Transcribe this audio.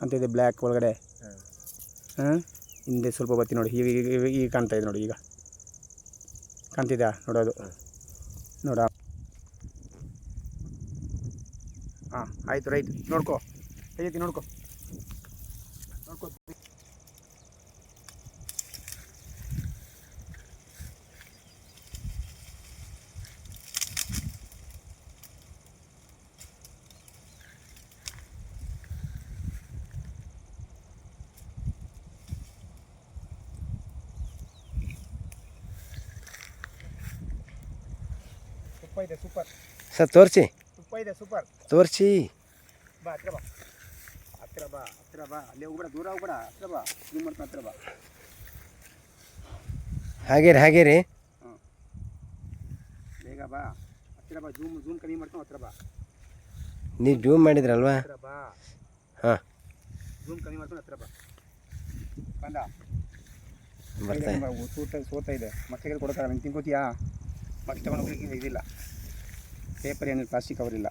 ಕಾಣ್ತಾಯಿದೆ ಬ್ಲ್ಯಾಕ್ ಒಳಗಡೆ. ಹಾಂ, ಹಿಂದೆ ಸ್ವಲ್ಪ ಬರ್ತೀನಿ ನೋಡಿ. ಈಗ ಕಾಣ್ತಾ ಇದೆ ನೋಡಿ. ಈಗ ಕಾಣ್ತಿದ್ಯಾ ನೋಡೋದು ನೋಡ. ಹಾಂ ಆಯಿತು, ರೈಟ್. ನೋಡ್ಕೊ, ಐತಿ ನೋಡ್ಕೊ. ತುಪ್ಪ ಇದೆ, ಸೂಪರ್ ಸರ್ ತೋರಿಸಿ. ತುಪ್ಪ ಇದೆ, ಸೂಪರ್. ತೋರಿಸಿ. ಬಾ, ಹತ್ರ ಬಾ, ಹತ್ರ ಬಾ, ಹತ್ರ ಬಾ. ಅಲ್ಲೇ ಹೋಗ್ಬೇಡ, ದೂರ ಹೋಗ್ಬೇಡ, ಹತ್ರ ಬಾ. ಜೂಮ್ ಮಾಡ್ಕೊಂಡು ಹತ್ರ ಬಾ. ಹಾಗೆ ರೀ. ಹಾಂ, ಬೇಗ ಬಾ, ಹತ್ರ ಬಾ. ಜೂಮ್ ಕಮ್ಮಿ ಮಾಡ್ಕೊಂಡು ಹತ್ರ ಬಾ. ನೀವು ಜೂಮ್ ಮಾಡಿದ್ರಲ್ವಾ? ಹತ್ರ ಬಾ. ಹಾಂ, ಜೂಮ್ ಕಮ್ಮಿ ಮಾಡ್ಕೊಂಡು ಹತ್ರ ಬಾ. ಬಂದ ಬರ್ತಾ ಸೋತಾ ಇದೆ. ಮೊಟ್ಟೆಗಳು ಕೊಡೋಕ್ಕಾಗಲ್ಲ. ನೀನು ತಿನ್ಕೋತೀಯಾ? ಮೊಟ್ಟೆ ತಗೊಂಡು ಹೋಗ್ಲಿಕ್ಕೆ ಇದಿಲ್ಲ, ಪೇಪರ್ ಏನಿಲ್ಲ, ಪ್ಲಾಸ್ಟಿಕ್ ಕವರ್ ಇಲ್ಲ.